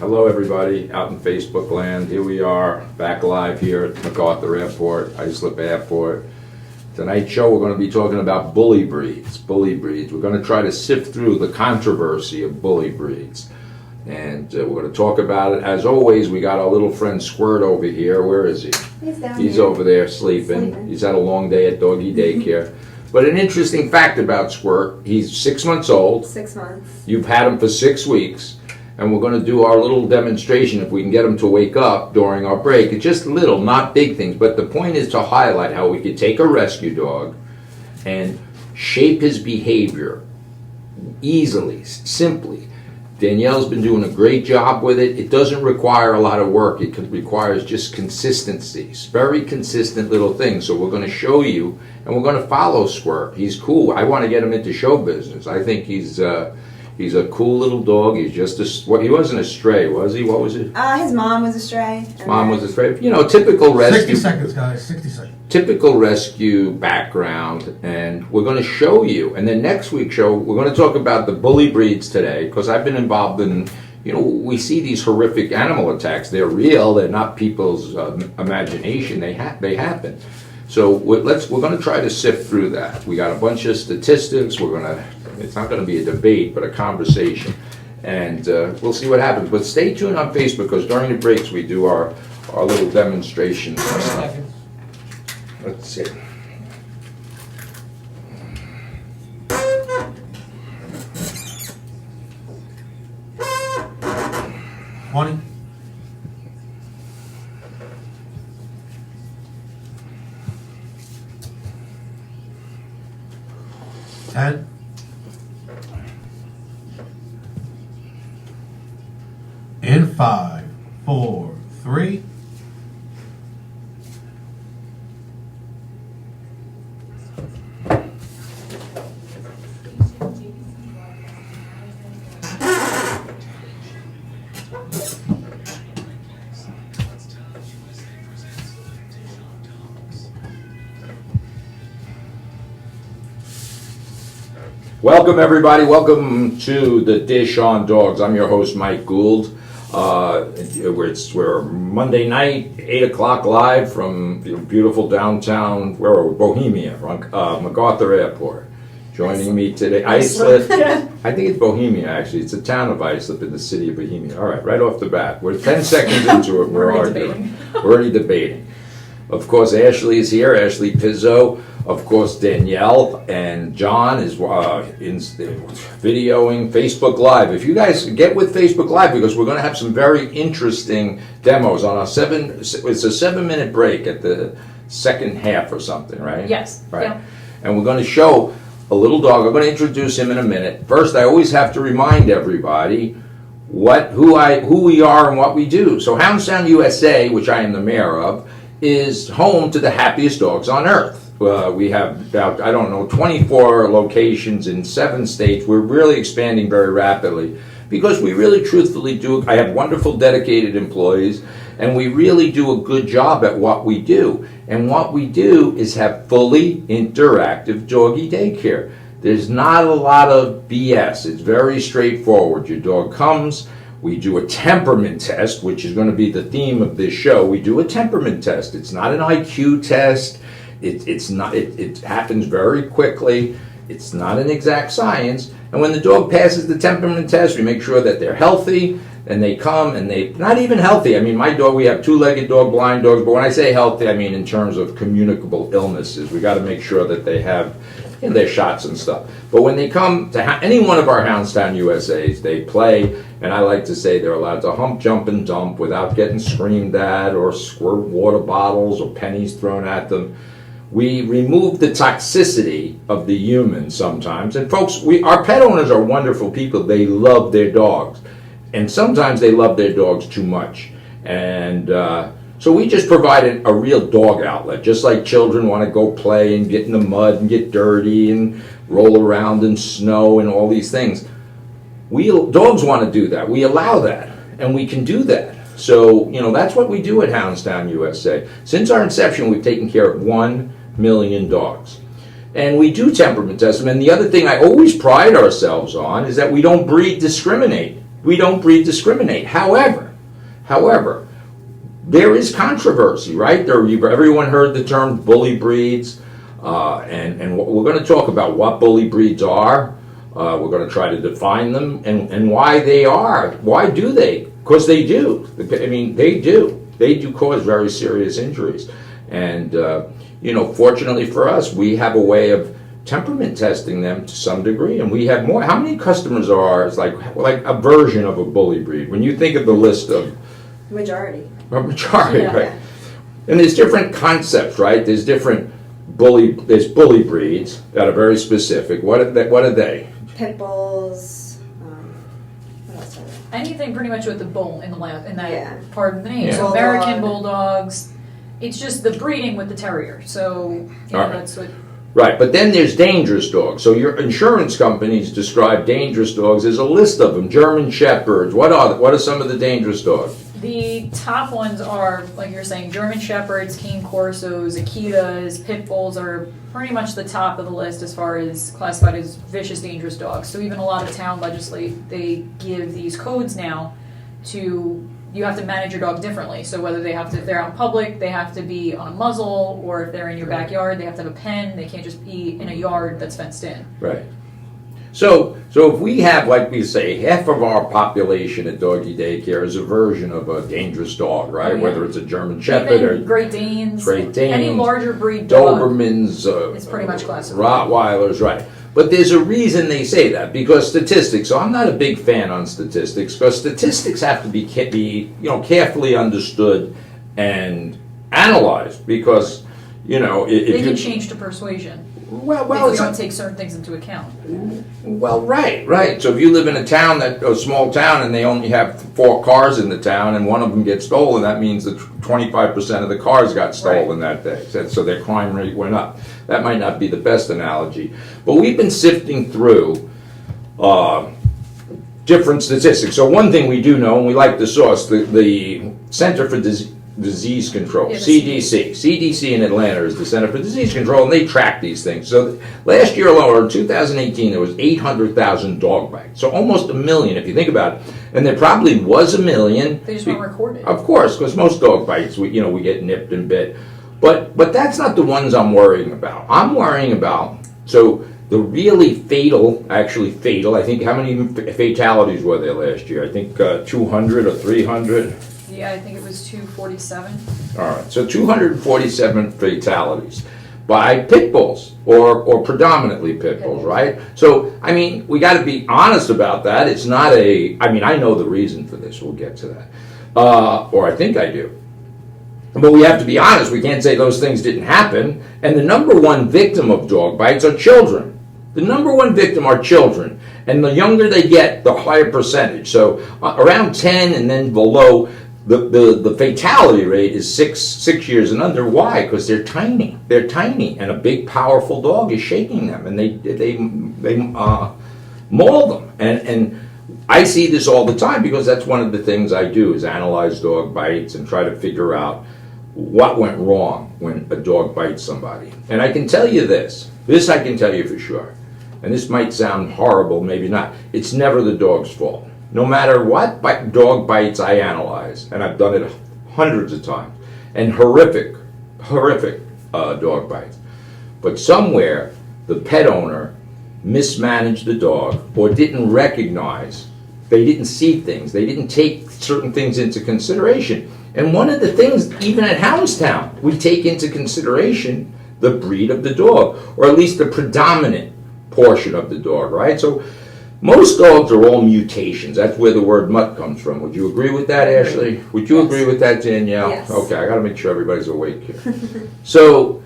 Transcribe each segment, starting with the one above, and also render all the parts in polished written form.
Hello everybody out in Facebook land. Here we are, back live here at MacArthur Airport, Islip Airport. Tonight's show we're going to be talking about bully breeds. We're going to try to sift through the controversy of bully breeds. And we're going to talk about it. As always, we got our little friend Squirt over here. Where is he? He's over there sleeping. He's had a long day at doggy daycare. But an interesting fact about Squirt, he's 6 months old. 6 months. You've had him for 6 weeks. And we're going to do our little demonstration if we can get him to wake up during our break. It's just little, not big things. But the point is to highlight how we could take a rescue dog and shape his behavior easily, simply. Danielle's been doing a great job with it. It doesn't require a lot of work. It requires just consistency. Very consistent little things. So we're going to show you, and we're going to follow Squirt. He's cool. I want to get him into show business. I think he's a cool little dog. He's just he wasn't a stray, was he? What was it? His mom was a stray. His mom was a stray. You know, typical rescue. 60 seconds, guys. 60 seconds. Typical rescue background, and we're going to show you. And then next week's show, we're going to talk about the bully breeds today, because I've been involved in, you know, we see these horrific animal attacks. They're real. They're not people's imagination. They happen. So we're going to try to sift through that. We got a bunch of statistics. It's not going to be a debate, but a conversation. And we'll see what happens. But stay tuned on Facebook, because during the breaks we do our little demonstration. Let's see. Twenty. Ten. In 5, 4, 3. Welcome everybody. Welcome to the Dish on Dogs. I'm your host Mike Gould. We're Monday night, 8 o'clock live from beautiful downtown, Bohemia, MacArthur Airport. Joining me today, Islip. I think it's Bohemia actually. It's a town of Islip in the city of Bohemia. All right, right off the bat. We're 10 seconds into it. We're arguing. We're already debating. Of course, Ashley is here, Ashley Pizzo. Of course, Danielle and John is videoing Facebook Live. If you guys get with Facebook Live, because we're going to have some very interesting demos on our it's a 7-minute break at the second half or something, right? Yes. Right. Yeah. And we're going to show a little dog. I'm going to introduce him in a minute. First, I always have to remind everybody who we are and what we do. So Hounds Town USA, which I am the mayor of, is home to the happiest dogs on earth. We have about, 24 locations in 7 states. We're really expanding very rapidly because we really truthfully do. I have wonderful dedicated employees, and we really do a good job at what we do. And what we do is have fully interactive doggy daycare. There's not a lot of BS. It's very straightforward. Your dog comes. We do a temperament test, which is going to be the theme of this show. We do a temperament test. It's not an IQ test. It happens very quickly. It's not an exact science. And when the dog passes the temperament test, we make sure that they're healthy, and they come, and they're not even healthy. I mean, my dog, we have 2-legged dog, blind dogs, but when I say healthy, I mean in terms of communicable illnesses. We got to make sure that they have their shots and stuff. But when they come to any one of our Hounds Town USAs, they play, and I like to say they're allowed to hump, jump, and dump without getting screamed at or squirt water bottles or pennies thrown at them. We remove the toxicity of the human sometimes. And folks, our pet owners are wonderful people. They love their dogs. And sometimes they love their dogs too much. And so we just provide a real dog outlet. Just like children want to go play and get in the mud and get dirty and roll around in snow and all these things. Dogs want to do that. We allow that. And we can do that. So, that's what we do at Hounds Town USA. Since our inception, we've taken care of 1 million dogs. And we do temperament test them. And the other thing I always pride ourselves on is that we don't breed discriminate. we don't breed discriminate. However, there is controversy, right? Everyone heard the term bully breeds, and we're going to talk about what bully breeds are. We're going to try to define them and why they are. Why do they? Because they do. I mean, they do. They do cause very serious injuries. And, fortunately for us, we have a way of temperament testing them to some degree, and we have more. How many customers are ours, like a version of a bully breed? When you think of the list of... Majority. Right? And there's different concepts, right? There's there's bully breeds that are very specific. What are they? Pit bulls. What else are there? Anything pretty much with the bull in that Yeah. part of the name. Yeah. So American Bulldogs, it's just the breeding with the terrier. So Alright. that's what. Right, but then there's dangerous dogs. So your insurance companies describe dangerous dogs. There's a list of them. German Shepherds. What are some of the dangerous dogs? The top ones are, like you're saying, German Shepherds, Cane Corsos, Akitas, Pit Bulls are pretty much the top of the list as far as classified as vicious, dangerous dogs. So even a lot of town legislate, they give these codes now to, you have to manage your dog differently. So whether if they're out in public, they have to be on a muzzle, or if they're in your backyard, they have to have a pen. They can't just be in a yard that's fenced in. Right. So if we have, like we say, half of our population at doggy daycare is a version of a dangerous dog, right? Oh, yeah. Whether it's a German Shepherd Even or Great Danes, Great Danes, any larger breed dog. Dobermans, It's pretty much classified. Rottweilers, right? But there's a reason they say that, because statistics. So I'm not a big fan on statistics, because statistics have to be carefully understood and analyzed, because if They you can change to persuasion. well, if we it's don't take certain things into account. Well, right. So if you live in a small town, and they only have 4 cars in the town, and one of them gets stolen, that means that 25% of the cars got stolen that day. So their crime rate went up. That might not be the best analogy, but we've been sifting through different statistics. So one thing we do know, and we like the source, the Center for Disease Control, Yeah, the CDC. CDC in Atlanta is the Center for Disease Control, and they track these things. So last year alone, or in 2018, there was 800,000 dog bites. So almost 1 million, if you think about it. And there probably was 1 million. They just weren't recorded. Of course, because most dog bites, we get nipped and bit. But that's not the ones I'm worrying about. I'm worrying about, so the really fatal, I think, how many fatalities were there last year? I think 200 or 300. Yeah, I think it was 247. All right, so 247 fatalities by pit bulls, or predominantly pit bulls, right? So, I mean, we got to be honest about that. It's not I know the reason for this. We'll get to that. Or I think I do. But we have to be honest. We can't say those things didn't happen. And the number one victim of dog bites are children. The number one victim are children. And the younger they get, the higher percentage. So around 10 and then below, the fatality rate is six years and under. Why? Because they're tiny. They're tiny, and a big, powerful dog is shaking them, and they maul them. And I see this all the time, because that's one of the things I do, is analyze dog bites and try to figure out what went wrong when a dog bites somebody. And I can tell you this I can tell you for sure, and this might sound horrible, maybe not. It's never the dog's fault. No matter what dog bites I analyze, and I've done it hundreds of times, and horrific dog bites. But somewhere, the pet owner mismanaged the dog, or didn't recognize, they didn't see things, they didn't take certain things into consideration. And one of the things, even at Hounds Town, we take into consideration the breed of the dog, or at least the predominant portion of the dog, right? So most dogs are all mutations. That's where the word mutt comes from. Would you agree with that, Ashley? Would you agree with that, Danielle? Yes. Okay, I got to make sure everybody's awake here. So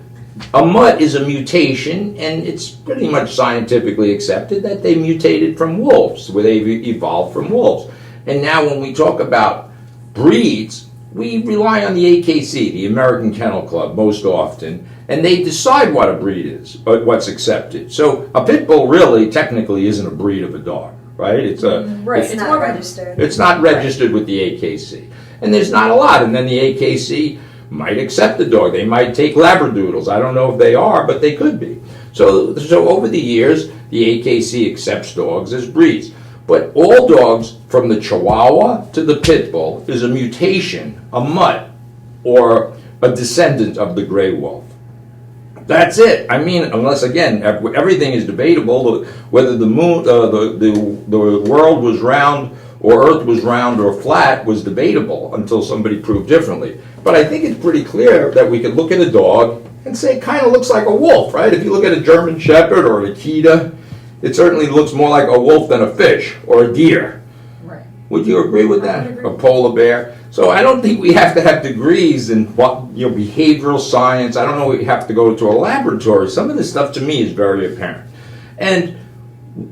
a mutt is a mutation, and it's pretty much scientifically accepted that they mutated from wolves, where they've evolved from wolves. And now when we talk about breeds, we rely on the AKC, the American Kennel Club, most often, and they decide what a breed is, what's accepted. So a pit bull really, technically, isn't a breed of a dog, right? It's not registered. It's not registered with the AKC. And there's not a lot. And then the AKC might accept the dog. They might take Labradoodles. I don't know if they are, but they could be. So over the years, the AKC accepts dogs as breeds. But all dogs, from the Chihuahua to the Pit Bull, is a mutation, a mutt, or a descendant of the Gray Wolf. That's it. I mean, unless again, everything is debatable. Whether the moon, the world was round, or Earth was round or flat, was debatable until somebody proved differently. But I think it's pretty clear that we could look at a dog and say it kind of looks like a wolf, right? If you look at a German Shepherd or an Akita, it certainly looks more like a wolf than a fish or a deer. Right. Would you agree with I that? would agree. A polar bear. So I don't think we have to have degrees in behavioral science. I don't know we have to go to a laboratory. Some of this stuff to me is very apparent. And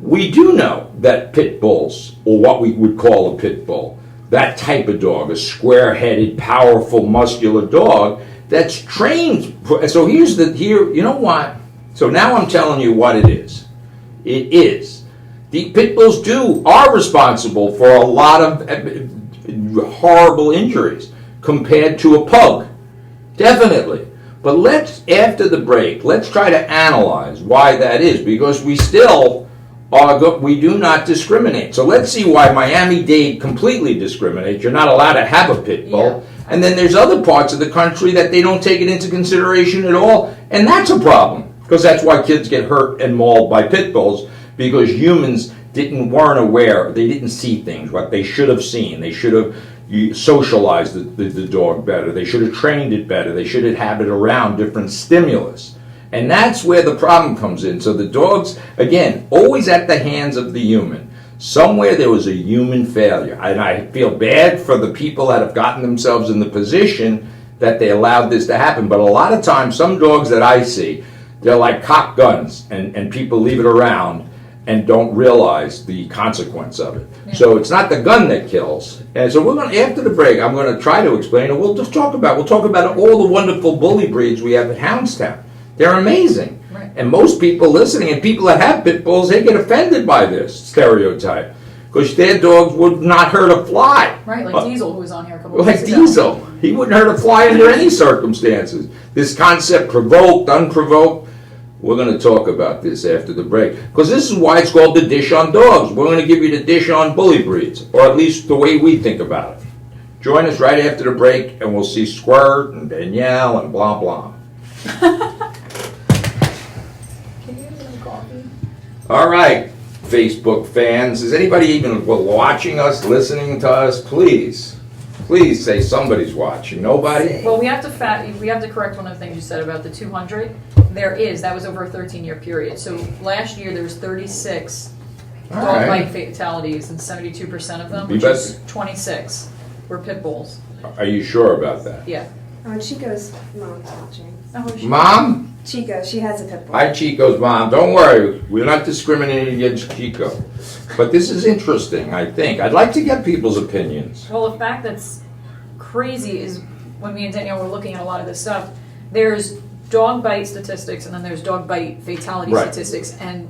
we do know that pit bulls, or what we would call a pit bull, that type of dog, a square-headed, powerful, muscular dog that's trained. So you know what? So now I'm telling you what it is. It is. The pit bulls are responsible for a lot of horrible injuries compared to a pug. Definitely. But after the break, let's try to analyze why that is, because we still we do not discriminate. So let's see why Miami-Dade completely discriminates. You're not allowed to have a pit bull. Yeah. And then there's other parts of the country that they don't take it into consideration at all, and that's a problem, because that's why kids get hurt and mauled by pit bulls, because humans weren't aware, they didn't see things, what they should have seen. They should have socialized the dog better. They should have trained it better. They should have had it around different stimulus. And that's where the problem comes in. So the dogs, again, always at the hands of the human. Somewhere there was a human failure. And I feel bad for the people that have gotten themselves in the position that they allowed this to happen. But a lot of times, some dogs that I see, they're like cock guns, and people leave it around and don't realize the consequence of it. Yeah. So it's not the gun that kills. And so after the break, I'm going to try to explain, and we'll talk about all the wonderful bully breeds we have at Hounds Town. They're amazing. Right. And most people listening, and people that have pit bulls, they get offended by this stereotype, because their dogs would not hurt a fly. Right, like Diesel, who was on here a couple of Like weeks ago. Diesel. He wouldn't hurt a fly under any circumstances. This concept, provoked, unprovoked, we're going to talk about this after the break. Because this is why it's called the dish on dogs. We're going to give you the dish on bully breeds, or at least the way we think about it. Join us right after the break, and we'll see Squirt and Danielle and blah, blah. Can you get some coffee? All right, Facebook fans. Is anybody even watching us, listening to us? Please say somebody's watching. Nobody? Well, we have to correct one of the things you said about the 200. That was over a 13-year period. So last year there was 36 All dog right. bite fatalities, and 72% of them, You which bet. is 26, were pit bulls. Are you sure about that? Yeah. Oh, and Chico's mom's watching. Oh, Mom? Chico, she has a pit bull. Hi, Chico's mom. Don't worry. We're not discriminating against Chico. But this is interesting, I think. I'd like to get people's opinions. Well, the fact that's crazy is when me and Danielle were looking at a lot of this stuff, there's dog bite statistics and then there's dog bite fatality Right. statistics. And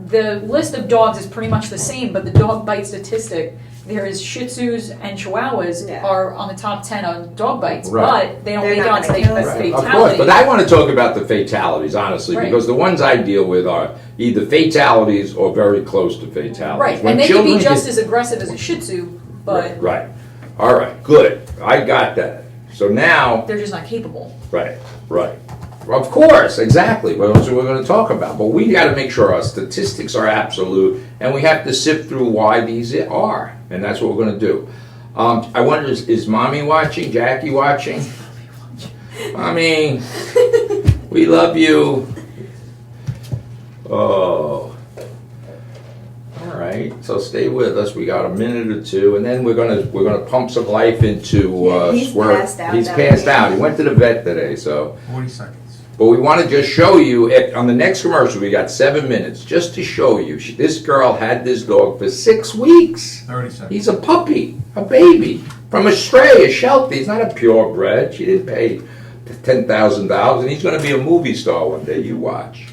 the list of dogs is pretty much the same, but the dog bite statistic, there is Shih Tzus and Chihuahuas Yeah. are on the top 10 on dog bites, Right. but they don't They're make it not onto gonna the kill us. Right, fatality. of course, but I want to talk about the fatalities, honestly, Right. because the ones I deal with are either fatalities or very close to fatalities. Right, When and they can be children just get- as aggressive as a Shih Tzu, but Right. All right, good. I got that. So now, they're just not capable. right. Of course, exactly. Well, that's what we're going to talk about. But we got to make sure our statistics are absolute, and we have to sift through why these are, and that's what we're going to do. I wonder, is Mommy watching? Jackie watching? Mommy, we love you. Oh. All right. So stay with us. We got a minute or two, and then we're gonna pump some life into Yeah, he's Squirt. passed out He's down passed here. out. He went to the vet today, so. 40 seconds. But we want to just show you, on the next commercial, we got 7 minutes, just to show you. This girl had this dog for 6 weeks. 30 seconds. He's a puppy, a baby, from a stray, a sheltie. He's not a purebred. She didn't pay $10,000, and he's going to be a movie star one day. You watch.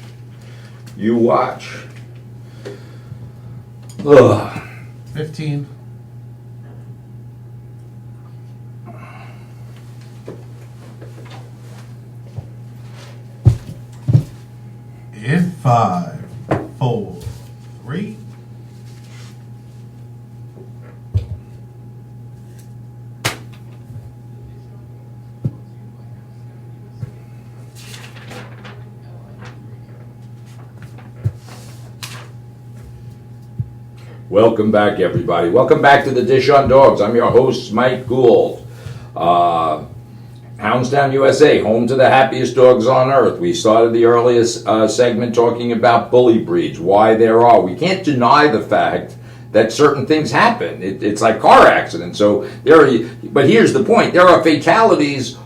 You watch. Ugh. 15. In 5, 4, 3, Welcome back, everybody. Welcome back to the Dish on Dogs. I'm your host, Mike Gould. Hounds Town USA, home to the happiest dogs on earth. We started the earliest segment talking about bully breeds, why there are. We can't deny the fact that certain things happen. It's like car accidents. So but here's the point: there are fatalities.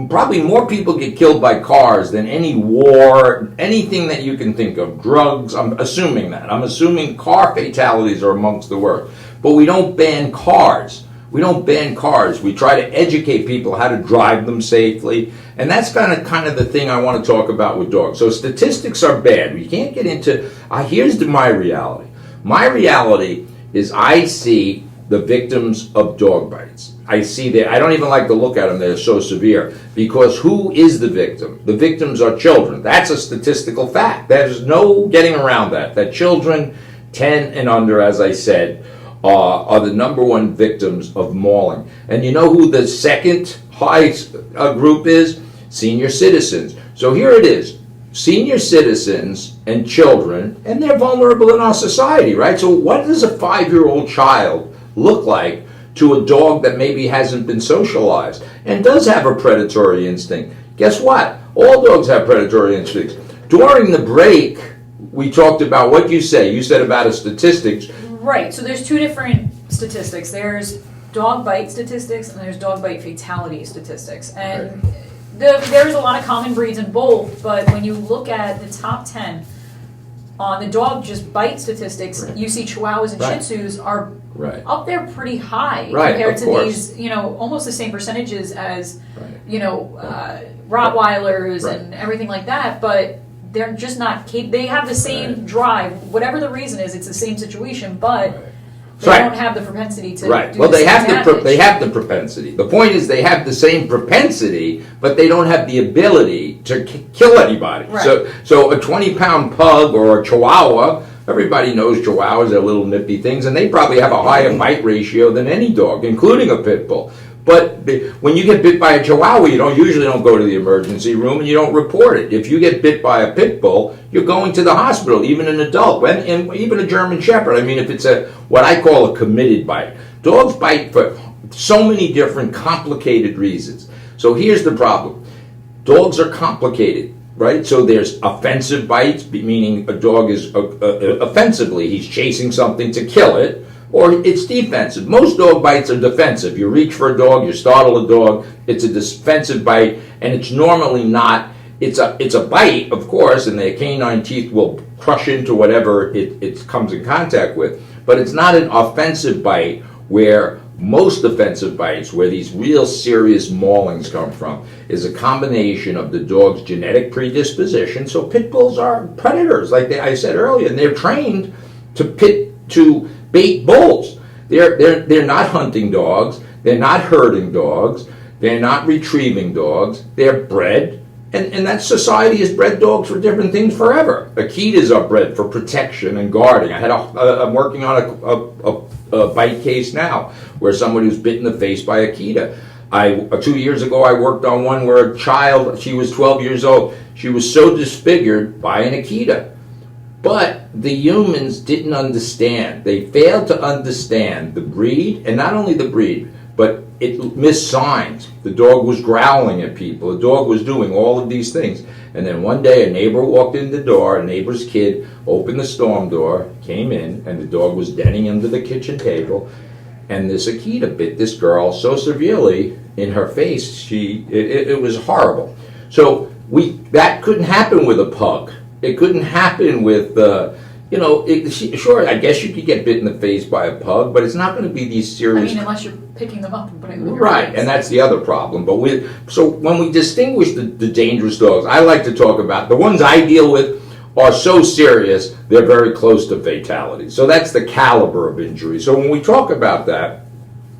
Probably more people get killed by cars than any war, anything that you can think of. Drugs, I'm assuming that. I'm assuming car fatalities are amongst the worst. But we don't ban cars. We don't ban cars. We try to educate people how to drive them safely. And that's kind of the thing I want to talk about with dogs. So statistics are bad. We can't get into, here's my reality. My reality is I see the victims of dog bites. I see that. I don't even like to look at them. They're so severe. Because who is the victim? The victims are children. That's a statistical fact. There's no getting around that. That children 10 and under, as I said, are the number one victims of mauling. And you know who the second highest group is? Senior citizens. So here it is. Senior citizens and children, and they're vulnerable in our society, right? So what does a 5-year-old child look like to a dog that maybe hasn't been socialized and does have a predatory instinct? Guess what? All dogs have predatory instincts. During the break, we talked about what you say. You said about a statistics. Right, so there's two different statistics. There's dog bite statistics and there's dog bite fatality statistics. And there's a lot of common breeds in both, but when you look at the top 10 on the dog just bite statistics, Right. you see Chihuahuas and Right. Shih Tzus are Right. up there pretty high Right, compared of to course. these, almost the same percentages as, Right. Rottweilers Right. and everything like that, but they're just not they have the same Right. drive, whatever the reason is, it's the same situation, but they Right. don't have the propensity to Right. do Well, the they same have damage. they have the propensity. The point is they have the same propensity, but they don't have the ability to kill anybody. Right. So a 20-pound pug or a Chihuahua, everybody knows Chihuahuas are little nippy things, and they probably have a higher bite ratio than any dog, including a pit bull. But when you get bit by a Chihuahua, you usually don't go to the emergency room and you don't report it. If you get bit by a pit bull, you're going to the hospital, even an adult, and even a German Shepherd. I mean, if it's what I call a committed bite. Dogs bite for so many different complicated reasons. So here's the problem. Dogs are complicated, right? So there's offensive bites, meaning a dog is offensively, he's chasing something to kill it. Or it's defensive. Most dog bites are defensive. You reach for a dog, you startle a dog, it's a defensive bite, and it's normally not, it's a bite, of course, and the canine teeth will crush into whatever it comes in contact with, but it's not an offensive bite where most offensive bites, where these real serious maulings come from, is a combination of the dog's genetic predisposition. So pit bulls are predators, like I said earlier, and they're trained to bait bulls. They're not hunting dogs. They're not herding dogs. They're not retrieving dogs. They're bred, and that society has bred dogs for different things forever. Akitas are bred for protection and guarding. I'm working on a bite case now where somebody was bit in the face by Akita. 2 years ago, I worked on one where a child, she was 12 years old, she was so disfigured by an Akita. But the humans didn't understand. They failed to understand the breed, and not only the breed, but it missed signs. The dog was growling at people. The dog was doing all of these things. And then one day a neighbor walked in the door, a neighbor's kid opened the storm door, came in, and the dog was denning under the kitchen table. And this Akita bit this girl so severely in her face, it was horrible. So that couldn't happen with a pug. It couldn't happen with, sure, I guess you could get bit in the face by a pug, but it's not going to be these serious... unless you're picking them up and putting them in your Right, face. and that's the other problem. So when we distinguish the dangerous dogs, I like to talk about the ones I deal with are so serious, they're very close to fatality. So that's the caliber of injury. So when we talk about that,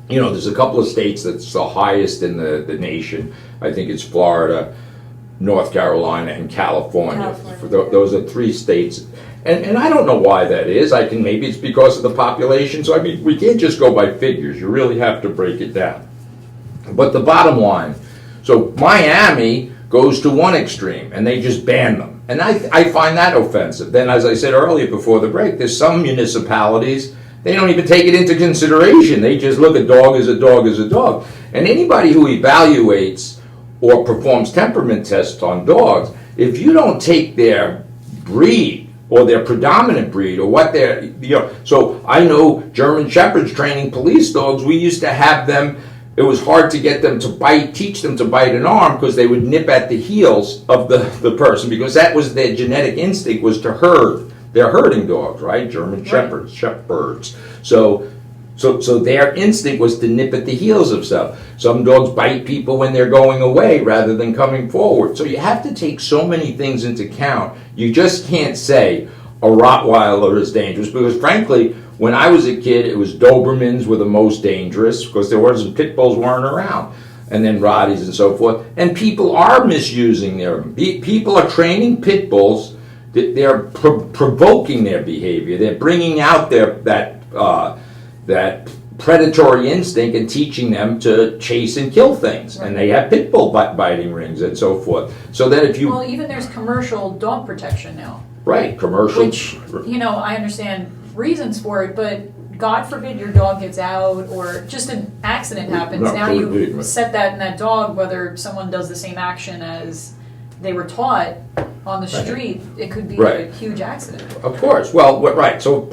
there's a couple of states that's the highest in the nation. I think it's Florida, North Carolina, and California. Those are 3 states. And I don't know why that is. Maybe it's because of the population. So, we can't just go by figures. You really have to break it down. But the bottom line, so Miami goes to one extreme, and they just ban them. And I find that offensive. Then, as I said earlier before the break, there's some municipalities They don't even take it into consideration. They just look at dog as a dog as a dog. And anybody who evaluates or performs temperament tests on dogs, if you don't take their breed or their predominant breed or what they're, so I know German Shepherds training police dogs, we used to have them, it was hard to get them to bite, teach them to bite an arm because they would nip at the heels of the person because that was their genetic instinct was to herd. They're herding dogs, right? German Shepherds. So their instinct was to nip at the heels of stuff. Some dogs bite people when they're going away rather than coming forward. So you have to take so many things into account. You just can't say a Rottweiler is dangerous because frankly, when I was a kid, it was Dobermans were the most dangerous because there wasn't pit bulls weren't around, and then Rotties and so forth. And people are misusing people are training pit bulls. They're provoking their behavior. They're bringing out that predatory instinct and teaching them to chase and kill things. Right. And they have pit bull biting rings and so forth. So that if you... Well, even there's commercial dog protection now. Right, commercial. Which, I understand reasons for it, but God forbid your dog gets out or just an accident happens. No, now you set that in that dog, whether someone does the same action as they were taught on the street, it could be a huge accident. Of course. Well, right. So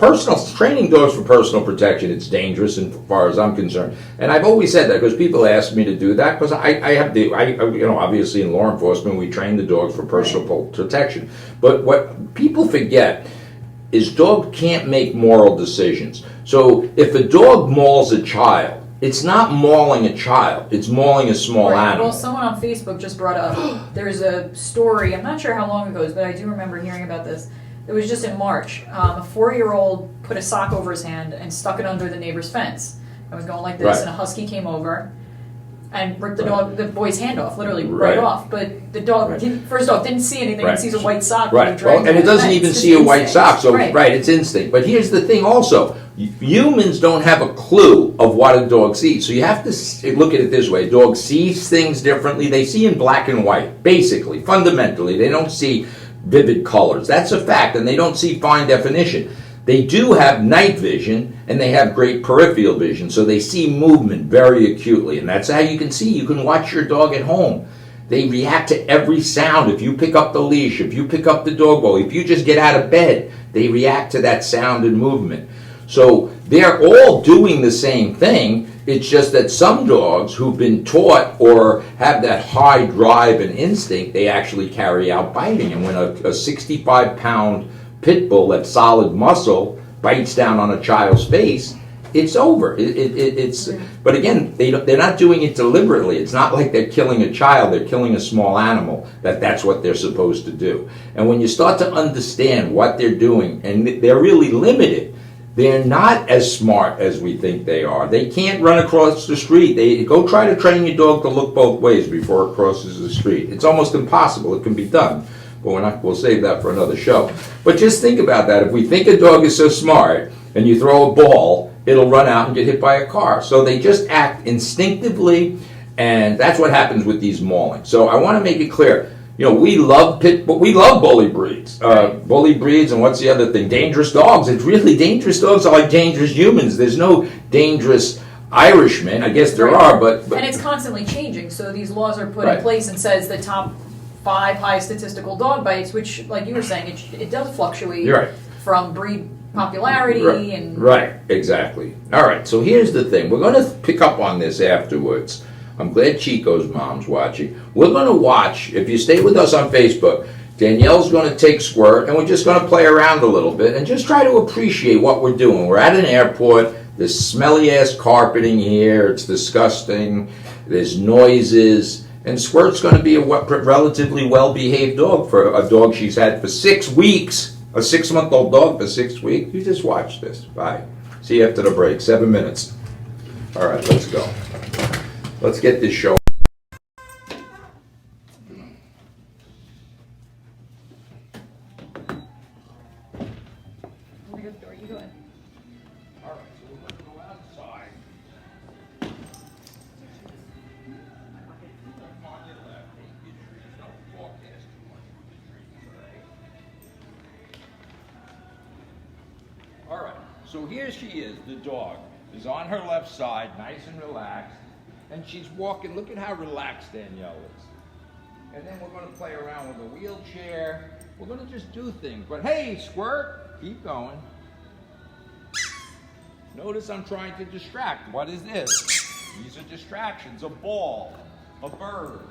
training dogs for personal protection, it's dangerous as far as I'm concerned. And I've always said that because people ask me to do that because obviously in law enforcement, we train the dogs for personal protection. But what people forget is dogs can't make moral decisions. So if a dog mauls a child, it's not mauling a child, it's mauling a small animal. Well, someone on Facebook just brought up, there's a story, I'm not sure how long ago it was, but I do remember hearing about this. It was just in March. A 4-year-old put a sock over his hand and stuck it under the neighbor's fence. I was going like this, and a husky came over and ripped the boy's hand off, literally right off. But the dog, first off, didn't see anything. It sees a white sock. Right. Well, and it doesn't even see a white sock. So, it's instinct. But here's the thing also. Humans don't have a clue of what a dog sees. So you have to look at it this way. A dog sees things differently. They see in black and white, basically, fundamentally. They don't see vivid colors. That's a fact. And they don't see fine definition. They do have night vision, and they have great peripheral vision. So they see movement very acutely. And that's how you can see. You can watch your dog at home. They react to every sound. If you pick up the leash, if you pick up the dog bowl, if you just get out of bed, they react to that sound and movement. So they're all doing the same thing. It's just that some dogs who've been taught or have that high drive and instinct, they actually carry out biting. And when a 65-pound pit bull that's solid muscle bites down on a child's face, it's over. But again, they're not doing it deliberately. It's not like they're killing a child. They're killing a small animal. That's what they're supposed to do. And when you start to understand what they're doing, and they're really limited, they're not as smart as we think they are. They can't run across the street. Go try to train your dog to look both ways before it crosses the street. It's almost impossible. It can be done, but we'll save that for another show. But just think about that. If we think a dog is so smart and you throw a ball, it'll run out and get hit by a car. So they just act instinctively, and that's what happens with these mauling. So I want to make it clear. We love bully breeds. Bully breeds, and what's the other thing? Dangerous dogs. It's really dangerous dogs are like dangerous humans. There's no dangerous Irishmen. I guess there are, but and it's constantly changing. So these laws are put in place and says the top 5 high statistical dog bites, which, like you were saying, it does fluctuate from breed popularity and exactly. All right. So here's the thing. We're going to pick up on this afterwards. I'm glad Chico's mom's watching. We're going to watch, if you stay with us on Facebook, Danielle's going to take Squirt, and we're just going to play around a little bit and just try to appreciate what we're doing. We're at an airport. There's smelly-ass carpeting here. It's disgusting. There's noises. And Squirt's going to be a relatively well-behaved dog for a dog she's had for 6 weeks. A 6-month-old dog for 6 weeks. You just watch this. Bye. See you after the break. 7 minutes. All right, let's go. Let's get this show. You go ahead. All right, so we're going to go outside. On your left, take your trees. Don't forecast too much with the trees, all right? All right, So here she is, the dog is on her left side, nice and relaxed, and she's walking. Look at how relaxed Danielle is. And then we're going to play around with the wheelchair. We're going to just do things. But hey, Squirt, keep going. Notice I'm trying to distract. What is this? These are distractions. A ball, a bird,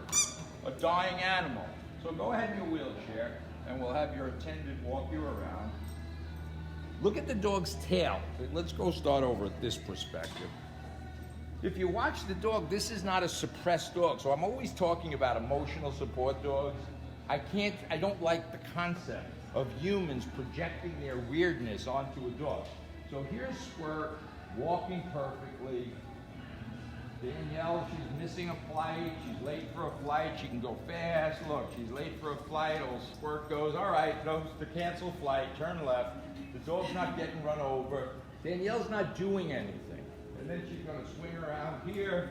a dying animal. So go ahead in your wheelchair and we'll have your attendant walk you around. Look at the dog's tail. Let's go start over at this perspective. If you watch the dog, this is not a suppressed dog. So I'm always talking about emotional support dogs. I don't like the concept of humans projecting their weirdness onto a dog. So here's Squirt walking perfectly. Danielle, she's missing a flight. She's late for a flight. She can go fast. Look, she's late for a flight. Old Squirt goes, all right, goes to cancel flight, turn left. The dog's not getting run over. Danielle's not doing anything. And then she's going to swing around here.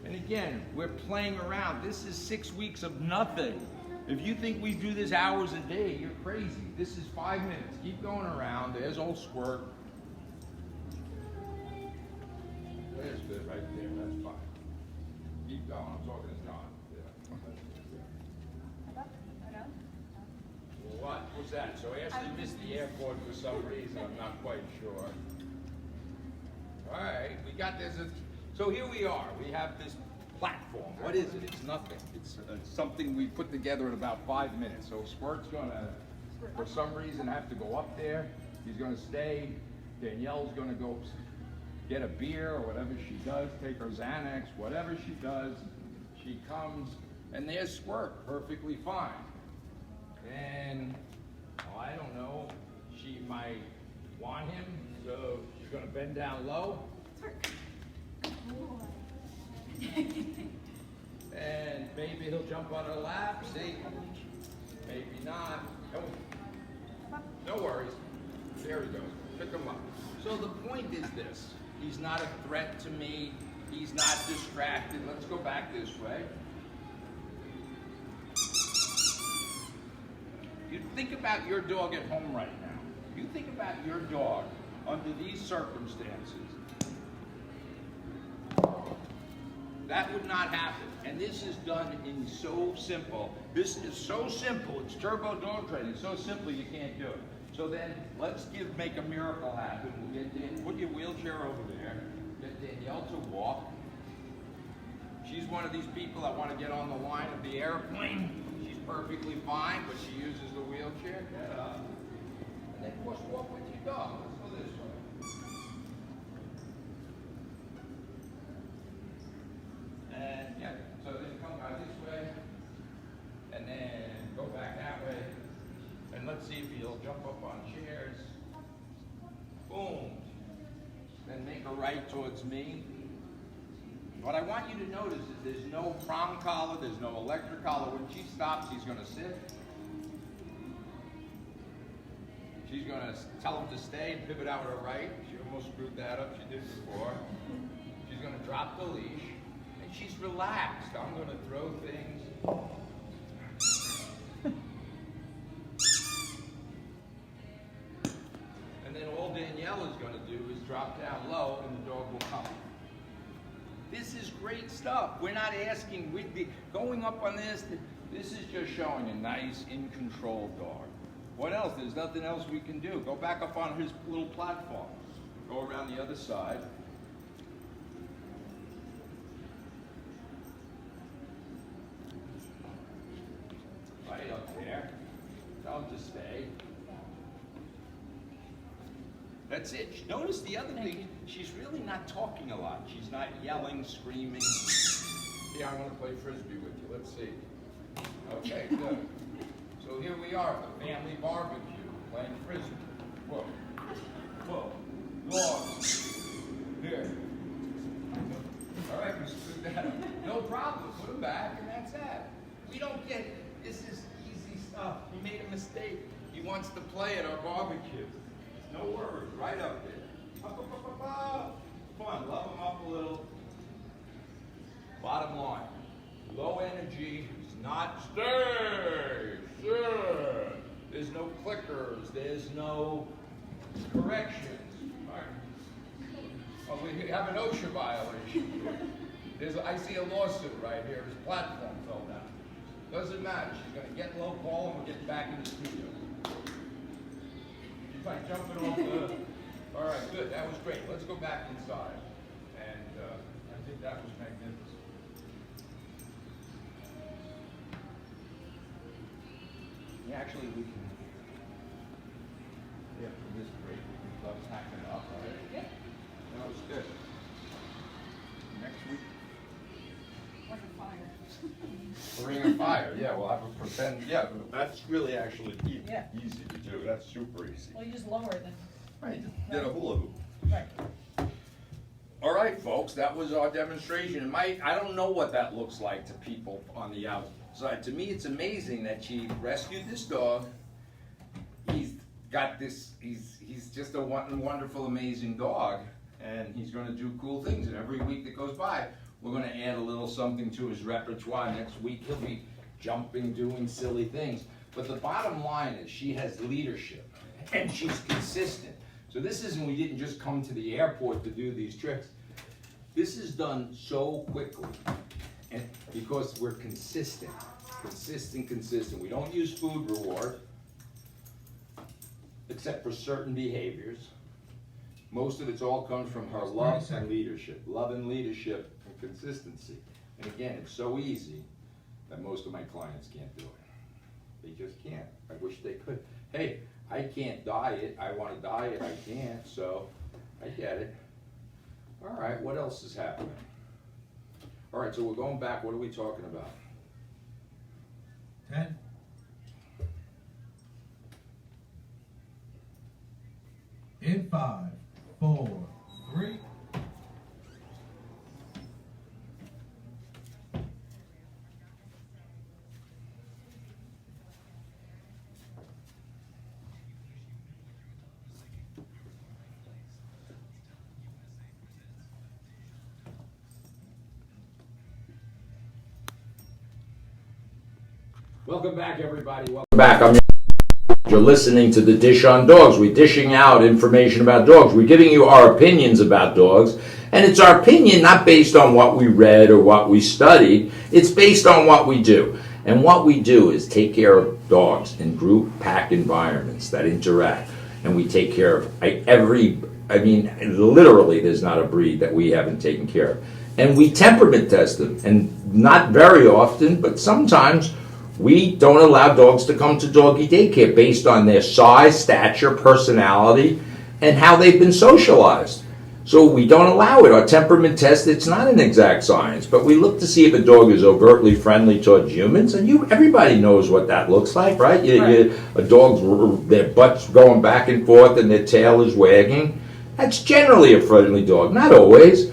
And again, we're playing around. This is 6 weeks of nothing. If you think we do this hours a day, you're crazy. This is 5 minutes. Keep going around. There's old Squirt. There's good right there. That's fine. Keep going. I'm talking to John. Yeah. What was that? So Ashley missed the airport for some reason. I'm not quite sure. All right, we got this. So here we are. We have this platform. What is it? It's nothing. It's something we put together in about 5 minutes. So Squirt's gonna, for some reason, have to go up there. He's gonna stay. Danielle's gonna go get a beer or whatever she does, take her Xanax, whatever she does. She comes, and there's Squirt, perfectly fine. And, well, I don't know, she might want him, so she's gonna bend down low. And maybe he'll jump on her lap, see? Maybe not. No worries. There he goes. Pick him up. So the point is this. He's not a threat to me. He's not distracted. Let's go back this way. You think about your dog at home right now. You think about your dog under these circumstances. That would not happen. And this is done in so simple. This is so simple. It's turbo dog training. So simple you can't do it. So then let's make a miracle happen. We'll get put your wheelchair over there. Get Danielle to walk. She's one of these people that want to get on the line of the airplane. She's perfectly fine, but she uses the wheelchair. Get up. And then of course walk with your dog. Let's go this way. And yeah, so then come by this way, and then go back that way, and let's see if he'll jump up on chairs. Boom. Then make a right towards me. What I want you to notice is there's no prong collar, there's no electric collar. When she stops, he's going to sit. She's going to tell him to stay and pivot out to her right. She almost screwed that up, she did before. She's going to drop the leash. She's relaxed. I'm going to throw things. And then all Danielle is going to do is drop down low and the dog will come. This is great stuff. We're not asking, going up on this. This is just showing a nice, in-control dog. What else? There's nothing else we can do. Go back up on his little platform. Go around the other side. Right up there. Tell him to stay. That's it. Notice the other thing, she's really not talking a lot. She's not yelling, screaming. Yeah, I want to play Frisbee with you. Let's see. Okay, good. So here we are, the family barbecue, playing Frisbee. Whoa. Whoa. Dogs. Here. All right, we screwed that up. No problem. Put them back, and that's that. We don't get it. This is easy stuff. He made a mistake. He wants to play at our barbecue. No worries. Right up there. Up, up, up, up, up. Come on, love him up a little. Bottom line. Low energy is not stay. Sure. There's no clickers. There's no corrections. Well, we have an OSHA violation. I see a lawsuit right here. His platform fell down. Doesn't matter. She's going to get low, call, and we'll get back in the studio. She's like jumping off the... All right, good. That was great. Let's go back inside. And I think that was magnificent. Yeah, actually, we can... Yeah, from this break, we can start packing up, right? Yeah. That was good. Next week, Like a fire. Ring of Fire. Yeah, we'll have a pretend. Yeah, that's really actually Yeah. easy to do. That's super easy. Well, you just lower it then. Right, did a hula hoop. Right. All right, folks, that was our demonstration. I don't know what that looks like to people on the outside. To me, it's amazing that she rescued this dog. He's got this. He's just a wonderful, amazing dog, and he's going to do cool things. And every week that goes by, we're going to add a little something to his repertoire. Next week, he'll be jumping, doing silly things. But the bottom line is she has leadership, and she's consistent. So this isn't, we didn't just come to the airport to do these tricks. This is done so quickly, and because we're consistent. We don't use food reward, except for certain behaviors. Most of it's all comes from her love and leadership. Love and leadership and consistency. And again, it's so easy that most of my clients can't do it. They just can't. I wish they could. Hey, I can't diet. I want to diet. I can't. So I get it. All right, what else is happening? All right, so we're going back. What are we talking about? 10. In 5, 4, 3. Welcome back, everybody. Welcome back. You're listening to the Dish on Dogs. We're dishing out information about dogs. We're giving you our opinions about dogs. And it's our opinion not based on what we read or what we studied. It's based on what we do. And what we do is take care of dogs in group pack environments that interact. And we take care of literally there's not a breed that we haven't taken care of. And we temperament test them. And not very often, but sometimes we don't allow dogs to come to doggy daycare based on their size, stature, personality, and how they've been socialized. So we don't allow it. Our temperament test, it's not an exact science, but we look to see if a dog is overtly friendly towards humans, and everybody knows what that looks like, right? A dog's, their butt's going back and forth and their tail is wagging. That's generally a friendly dog, not always.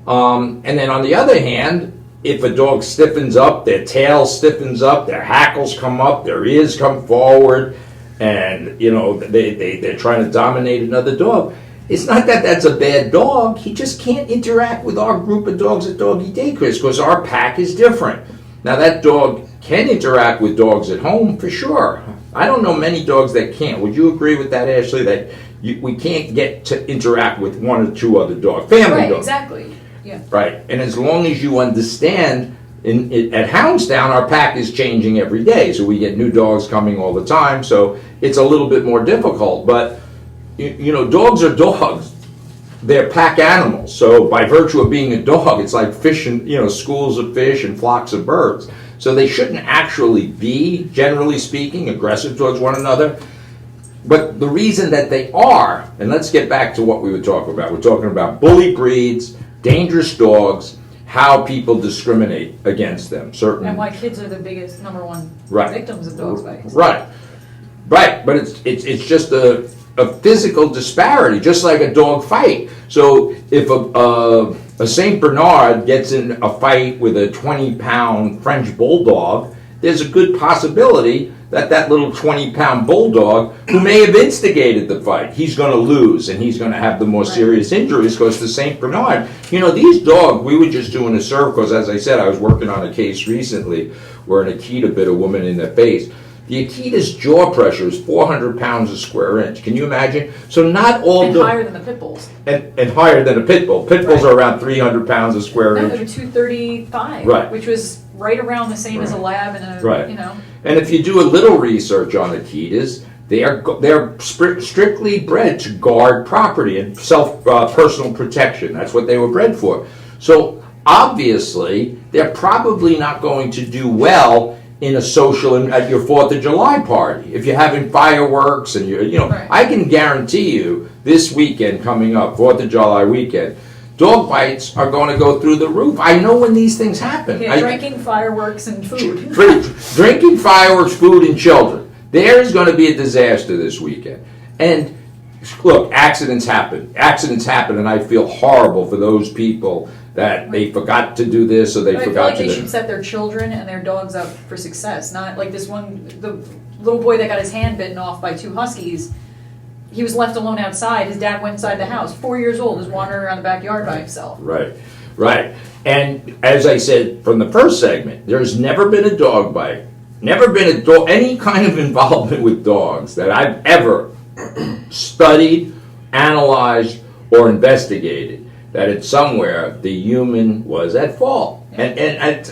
And then on the other hand, if a dog stiffens up, their tail stiffens up, their hackles come up, their ears come forward, and they're trying to dominate another dog. It's not that that's a bad dog. He just can't interact with our group of dogs at doggy daycares because our pack is different. Now that dog can interact with dogs at home for sure. I don't know many dogs that can't. Would you agree with that, Ashley? That we can't get to interact with one or two other dogs, family Right, dogs. exactly. Yeah. Right, and as long as you understand, at Hounds Town, our pack is changing every day, so we get new dogs coming all the time, so it's a little bit more difficult, but, dogs are dogs. They're pack animals, so by virtue of being a dog, it's like fish and, schools of fish and flocks of birds. So they shouldn't actually be, generally speaking, aggressive towards one another. But the reason that they are, and let's get back to what we were talking about. We're talking about bully breeds, dangerous dogs, how people discriminate against them. And why kids are the biggest, number one victims of dogs bites. Right, but it's just a physical disparity, just like a dog fight. So if a Saint Bernard gets in a fight with a 20-pound French bulldog, there's a good possibility that little 20-pound bulldog, who may have instigated the fight, he's going to lose, and he's going to have the more serious injuries because the Saint Bernard, these dogs, we were just doing a survey because, as I said, I was working on a case recently where an Akita bit a woman in the face. The Akita's jaw pressure is 400 pounds a square inch. Can you imagine? So not all And higher than the pit bulls. and higher than a pit bull. Pit bulls are around 300 pounds a square No, inch. they were 235, Right. which was right around the same as a lab and a, Right. you know. And if you do a little research on Akitas, they're strictly bred to guard property and personal protection. That's what they were bred for. So obviously, they're probably not going to do well in a social at your 4th of July party. If you're having fireworks and Right. I can guarantee you this weekend coming up, 4th of July weekend, dog bites are going to go through the roof. I know when these things happen. Yeah, drinking, fireworks, and food. Drinking, fireworks, food, and children. There is going to be a disaster this weekend. And look, accidents happen. Accidents happen, and I feel horrible for those people that they forgot to do this or they But I feel forgot like to they do should set their children and their dogs up for success. Not like this one, the little boy that got his hand bitten off by 2 huskies. He was left alone outside. His dad went inside the house. 4 years old, was wandering around the backyard by himself. Right, right. And as I said from the first segment, there's never been a dog bite, never been any kind of involvement with dogs that I've ever studied, analyzed, or investigated that it's somewhere the human was at fault. And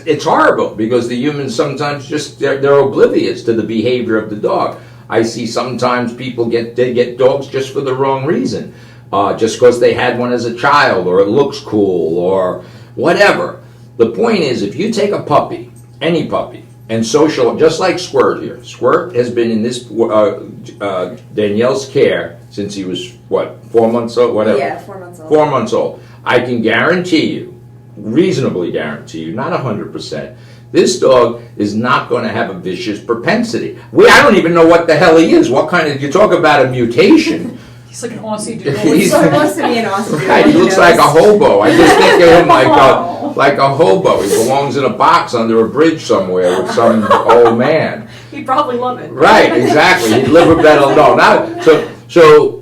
it's horrible because the humans sometimes just, they're oblivious to the behavior of the dog. I see sometimes people get dogs just for the wrong reason. Just because they had one as a child or it looks cool or whatever. The point is, if you take a puppy, any puppy, and social, just like Squirt here. Squirt has been in this Danielle's care since he was, 4 months old? Whatever. Yeah, 4 months old. 4 months old. I can guarantee you, reasonably guarantee you, not 100%, this dog is not going to have a vicious propensity. I don't even know what the hell he is. What kind of, you talk about a mutation. He's like an Aussie doodle. He's supposed to be an Aussie. Right, he looks like a hobo. I just think of him like a hobo. He belongs in a box under a bridge somewhere with some old man. He'd probably love it. Right, exactly. He'd live a better life. So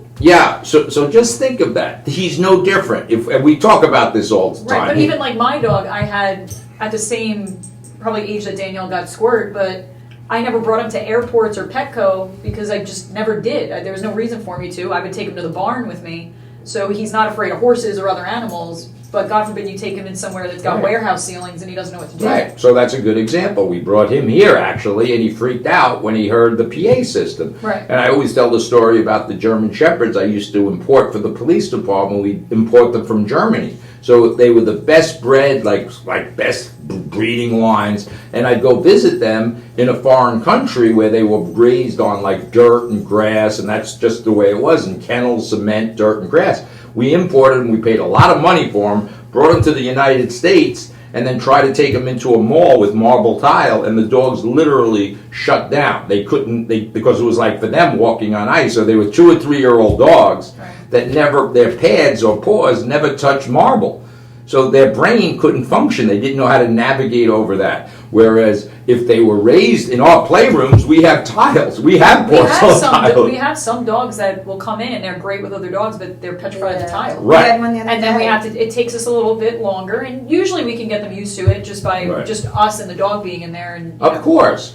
just think of that. He's no different. And we talk about this all the time. Right, but even like my dog, I had at the same probably age that Danielle got Squirt, but I never brought him to airports or Petco because I just never did. There was no reason for me to. I would take him to the barn with me. So he's not afraid of horses or other animals, but God forbid you take him in somewhere that's got Right. warehouse ceilings and he doesn't know what to do. Right, so that's a good example. We brought him here actually, and he freaked out when he heard the PA system. Right. And I always tell the story about the German Shepherds I used to import for the police department. We import them from Germany. So they were the best bred, like best breeding lines, and I'd go visit them in a foreign country where they were raised on like dirt and grass, and that's just the way it was, in kennels, cement, dirt, and grass. We imported them, we paid a lot of money for them, brought them to the United States, and then tried to take them into a mall with marble tile, and the dogs literally shut down. They couldn't, because it was like for them walking on ice. So they were 2 or 3 year old dogs that never, their pads or paws never touched marble. So their brain couldn't function. They didn't know how to navigate over that. Whereas if they were raised in our playrooms, we have tiles. We have porcelain tiles. We have some dogs that will come in and they're great with other dogs, but they're petrified of the tile. Right. We had one the other And then we day. have to, it takes us a little bit longer, and usually we can get them used to it just by Right. just us and the dog being in there. And Of course.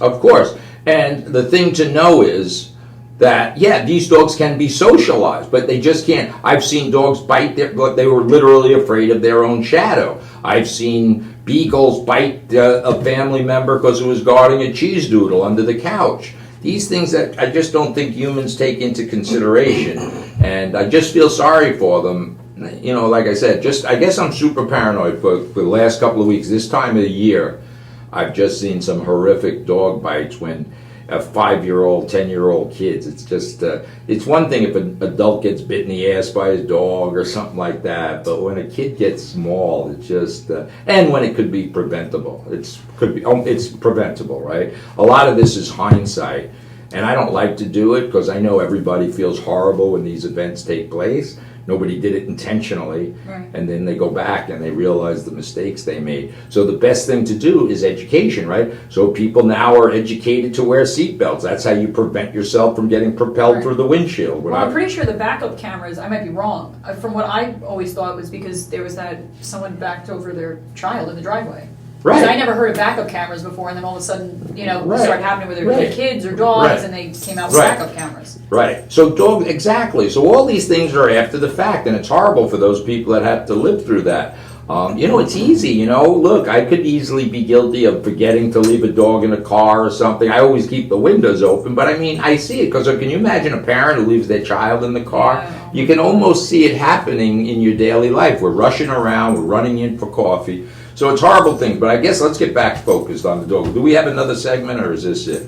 And the thing to know is that, yeah, these dogs can be socialized, but they just can't. I've seen dogs bite they were literally afraid of their own shadow. I've seen beagles bite a family member because it was guarding a cheese doodle under the couch. These things that I just don't think humans take into consideration, and I just feel sorry for them. You know, like I said, I guess I'm super paranoid for the last couple of weeks. This time of the year, I've just seen some horrific dog bites when a 5-year-old, 10-year-old kids. It's just, it's one thing if an adult gets bit in the ass by his dog or something like that, but when a kid gets small, it's just, and when it could be preventable. It's preventable, right? A lot of this is hindsight, and I don't like to do it because I know everybody feels horrible when these events take place. Nobody did it intentionally, Right. and then they go back and they realize the mistakes they made. So the best thing to do is education, right? So people now are educated to wear seatbelts. That's how you prevent yourself from getting propelled Right. through the windshield. Well, I'm pretty sure the backup cameras, I might be wrong, from what I always thought was because there was someone backed over their child in the driveway. Because Right. I never heard of backup cameras before, and then all of a sudden, you know, Right. started happening with their Right. kids or dogs, Right. and they came out with Right. backup cameras. Right. So dog, exactly. So all these things are after the fact, and it's horrible for those people that have to live through that. You know, it's easy, you know. Look, I could easily be guilty of forgetting to leave a dog in a car or something. I always keep the windows open, but I mean, I see it because can you imagine a parent who leaves their child in the car? Yeah. You can almost see it happening in your daily life. We're rushing around, we're running in for coffee. So it's horrible things, but I guess let's get back focused on the dog. Do we have another segment or is this it?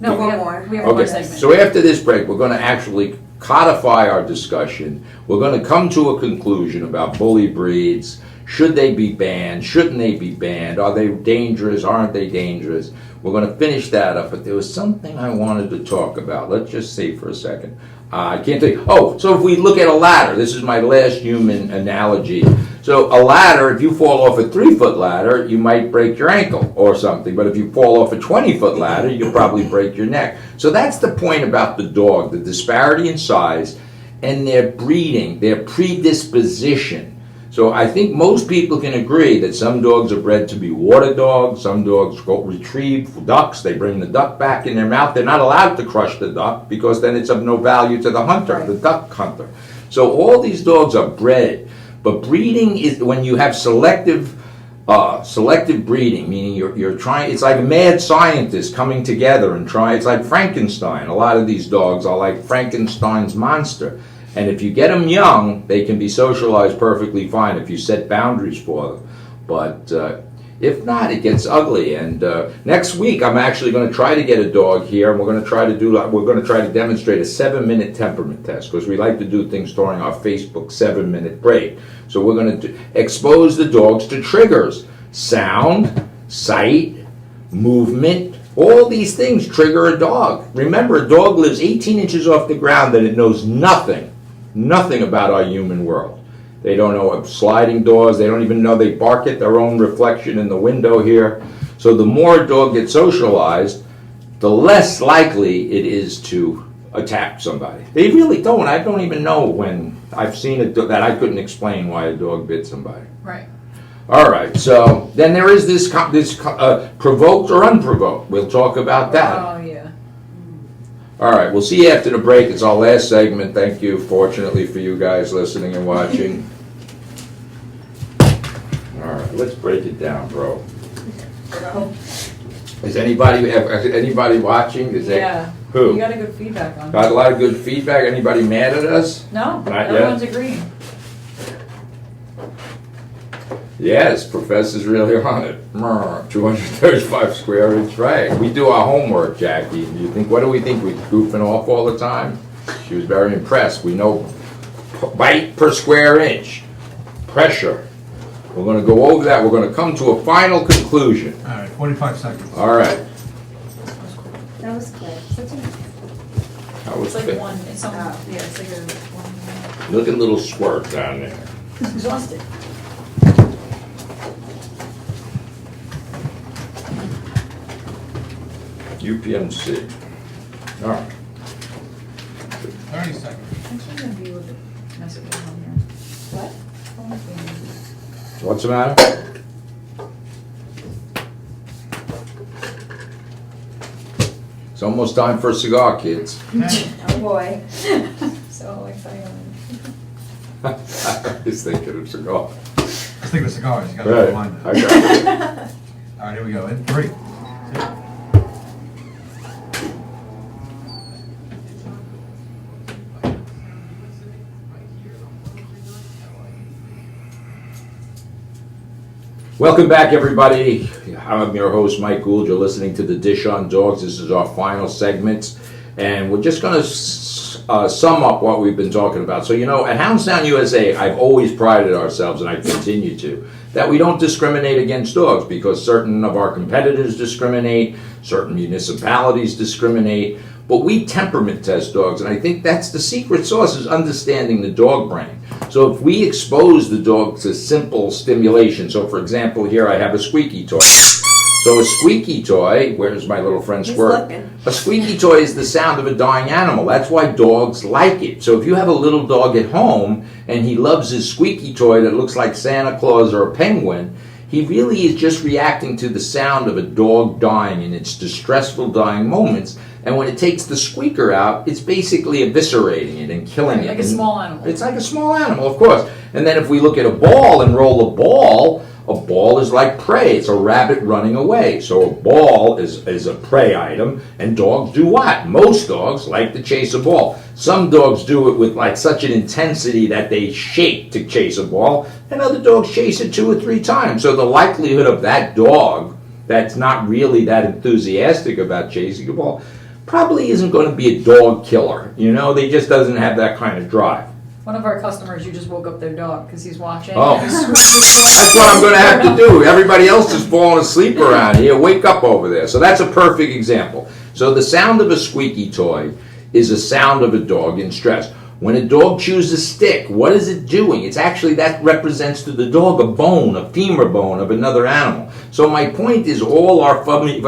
No, One we have more. We have one more Okay, segment. so after this break, we're going to actually codify our discussion. We're going to come to a conclusion about bully breeds. Should they be banned? Shouldn't they be banned? Are they dangerous? Aren't they dangerous? We're going to finish that up, but there was something I wanted to talk about. Let's just see for a second. I can't think. Oh, so if we look at a ladder, this is my last human analogy. So a ladder, if you fall off a 3-foot ladder, you might break your ankle or something. But if you fall off a 20-foot ladder, you'll probably break your neck. So that's the point about the dog, the disparity in size and their breeding, their predisposition. So I think most people can agree that some dogs are bred to be water dogs, some dogs go retrieve ducks, they bring the duck back in their mouth. They're not allowed to crush the duck because then it's of no value to the hunter, the duck hunter. So all these dogs are bred. But breeding is when you have selective breeding, meaning you're trying. It's like a mad scientist coming together and trying. It's like Frankenstein. A lot of these dogs are like Frankenstein's monster. And if you get them young, they can be socialized perfectly fine if you set boundaries for them. But if not, it gets ugly. And next week, I'm actually going to try to get a dog here, and we're going to try to demonstrate a 7-minute temperament test because we like to do things during our Facebook 7-minute break. So we're going to expose the dogs to triggers: sound, sight, movement. All these things trigger a dog. Remember, a dog lives 18 inches off the ground and it knows nothing about our human world. They don't know sliding doors. They don't even know they bark at their own reflection in the window here. So the more a dog gets socialized, the less likely it is to attack somebody. They really don't. I don't even know when I've seen it that I couldn't explain why a dog bit somebody. Right. All right. So then there is this provoked or unprovoked. We'll talk about that. Oh, yeah. All right, we'll see you after the break. It's our last segment. Thank you, fortunately, for you guys listening and watching. All right, let's break it down, bro. Is anybody watching? Yeah. Who? You got a good feedback on Got it. a lot of good feedback. Anybody mad at us? No, Not yet. everyone's agreeing. Yes, Professor's really on it. 235 square inch, right. We do our homework, Jackie. What do we think? We're goofing off all the time? She was very impressed. We know bite per square inch, pressure. We're going to go over that. We're going to come to a final conclusion. All right, 45 seconds. All right. That was quick. Such a That was It's like fit. one, it's something, yeah, it's like a one. Look at little squirt down there. It's exhausted. UPMC. All right. 30 seconds. Actually, I'm gonna be with the message on here. what? What's the matter? It's almost time for a cigar, kids. Oh boy. So excited. I was thinking of cigar. Let's think of the cigars. You got to Right. remind I that. got it. All right, here we go. In 3, 2. Welcome back, everybody. I'm your host, Mike Gould. You're listening to The Dish on Dogs. This is our final segment, and we're just going to sum up what we've been talking about. So, you know, at Hounds Town USA, I've always prided ourselves, and I continue to, that we don't discriminate against dogs because certain of our competitors discriminate, certain municipalities discriminate, but we temperament test dogs, and I think that's the secret sauce, is understanding the dog brain. So if we expose the dog to simple stimulation, so for example, here I have a squeaky toy. So a squeaky toy, where's my little friend He's Squirt? looking. A squeaky toy is the sound of a dying animal. That's why dogs like it. So if you have a little dog at home and he loves his squeaky toy that looks like Santa Claus or a penguin, he really is just reacting to the sound of a dog dying in its distressful dying moments. And when it takes the squeaker out, it's basically eviscerating it and killing it. Like a small animal. It's like a small animal, of course. And then if we look at a ball and roll a ball is like prey. It's a rabbit running away. So a ball is a prey item, and dogs do what? Most dogs like to chase a ball. Some dogs do it with like such an intensity that they shake to chase a ball, and other dogs chase it 2 or 3 times. So the likelihood of that dog that's not really that enthusiastic about chasing a ball probably isn't going to be a dog killer. You know, they just doesn't have that kind of drive. One of our customers, you just woke up their dog because he's watching. Oh. That's what I'm going to have to do. Everybody else is falling asleep around here. Wake up over there. So that's a perfect example. So the sound of a squeaky toy is a sound of a dog in stress. When a dog chews a stick, what is it doing? It's actually, that represents to the dog a bone, a femur bone of another animal. So my point is, all our furry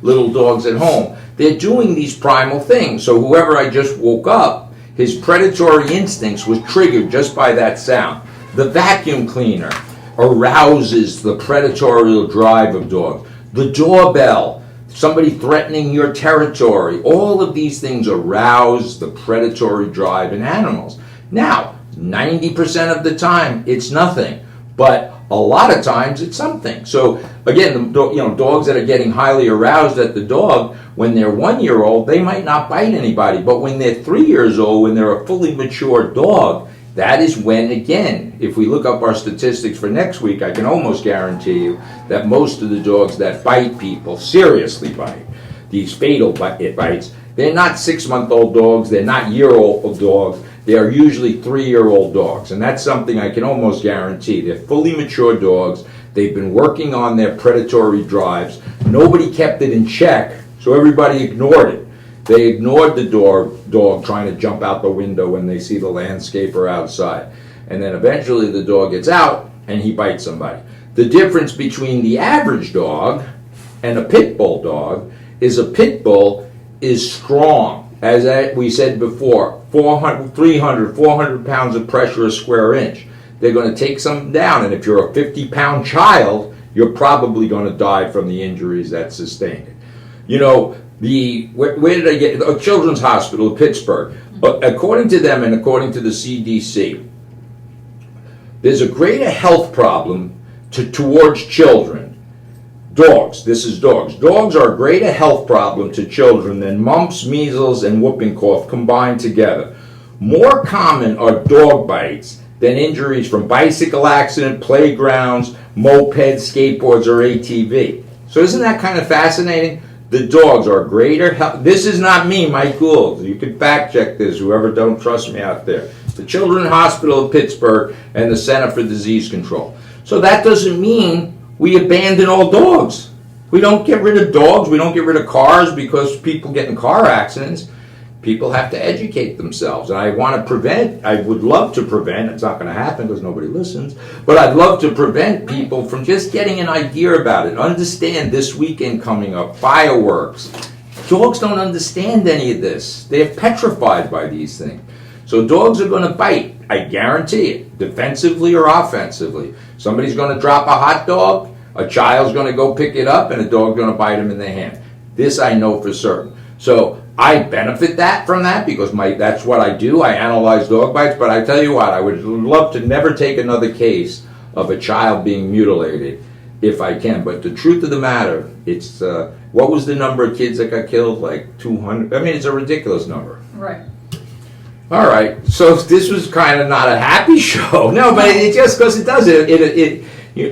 little dogs at home, they're doing these primal things. So whoever I just woke up, his predatory instincts was triggered just by that sound. The vacuum cleaner arouses the predatory drive of dogs. The doorbell, somebody threatening your territory, all of these things arouse the predatory drive in animals. Now, 90% of the time, it's nothing, but a lot of times it's something. So again, dogs that are getting highly aroused at the dog, when they're 1 year old, they might not bite anybody, but when they're 3 years old, when they're a fully mature dog, that is when, again, if we look up our statistics for next week, I can almost guarantee you that most of the dogs that bite people, seriously bite, these fatal bites, they're not 6-month-old dogs, they're not year-old dogs, they are usually 3-year-old dogs. And that's something I can almost guarantee. They're fully mature dogs, they've been working on their predatory drives, nobody kept it in check, so everybody ignored it. They ignored the dog trying to jump out the window when they see the landscaper outside. And then eventually the dog gets out and he bites somebody. The difference between the average dog and a pit bull dog is a pit bull is strong. As we said before, 300, 400 pounds of pressure a square inch. They're going to take something down, and if you're a 50-pound child, you're probably going to die from the injuries that sustained it. You know, where did I get a Children's Hospital of Pittsburgh? According to them and according to the CDC, there's a greater health problem towards children. Dogs, this is dogs. Dogs are a greater health problem to children than mumps, measles, and whooping cough combined together. More common are dog bites than injuries from bicycle accident, playgrounds, mopeds, skateboards, or ATV. So isn't that kind of fascinating? The dogs are greater health. This is not me, Mike Gould. You can fact check this, whoever don't trust me out there. The Children's Hospital of Pittsburgh and the Center for Disease Control. So that doesn't mean we abandon all dogs. We don't get rid of dogs. We don't get rid of cars because people get in car accidents. People have to educate themselves. And I would love to prevent, it's not going to happen because nobody listens, but I'd love to prevent people from just getting an idea about it. Understand this weekend coming up, fireworks. Dogs don't understand any of this. They're petrified by these things. So dogs are going to bite, I guarantee it, defensively or offensively. Somebody's going to drop a hot dog, a child's going to go pick it up, and a dog's going to bite him in the hand. This I know for certain. So I benefit from that because that's what I do. I analyze dog bites, but I tell you what, I would love to never take another case of a child being mutilated if I can. But the truth of the matter, it's, what was the number of kids that got killed? Like 200? I mean, it's a ridiculous number. Right. All right, so this was kind of not a happy show. No, but it just because it does it.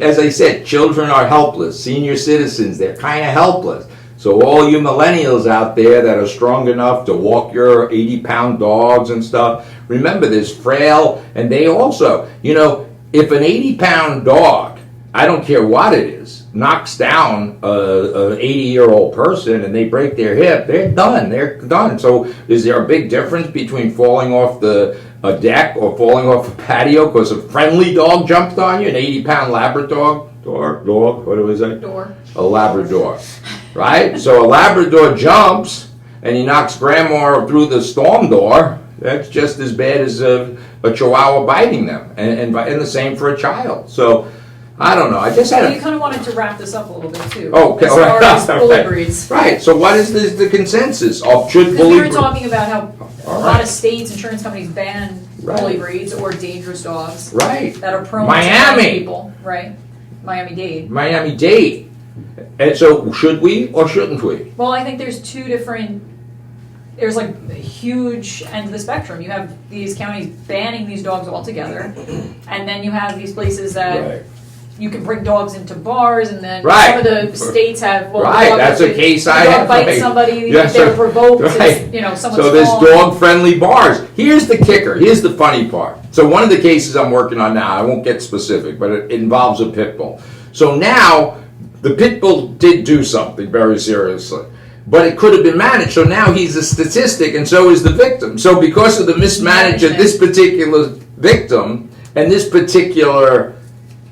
As I said, children are helpless. Senior citizens, they're kind of helpless. So all you millennials out there that are strong enough to walk your 80-pound dogs and stuff, remember there's frail, and they also, if an 80-pound dog, I don't care what it is, knocks down an 80-year-old person and they break their hip, they're done. So is there a big difference between falling off a deck or falling off a patio because a friendly dog jumped on you, an 80-pound Labrador dog, what was that? A Labrador, right? So a Labrador jumps and he knocks grandma through the storm door. That's just as bad as a a Chihuahua biting them, and the same for a child. So, I don't know. I just had So a you kind of wanted to wrap this up a little bit too. Okay, As far as right. bully breeds. Right, so what is the consensus of should Because bully we were breed? talking about how a All lot right. of states, insurance companies ban Right. bully breeds or dangerous dogs Right, that are prone Miami. to people, right? Miami-Dade. Miami-Dade. And so should we or shouldn't we? Well, I think there's two different, there's like a huge end of the spectrum. You have these counties banning these dogs altogether, and then you have these places that Right. you can bring dogs into bars, and then Right. some of the states have, well, the Right, dog that's a if case the I dog have, bites right. somebody, Yes, they're sir. provoked, Right. someone's So there's fallen. dog-friendly bars. Here's the kicker. Here's the funny part. So one of the cases I'm working on now, I won't get specific, but it involves a pit bull. So now the pit bull did do something very seriously, but it could have been managed. So now he's a statistic, and so is the victim. So because of the mismanagement of this particular victim and this particular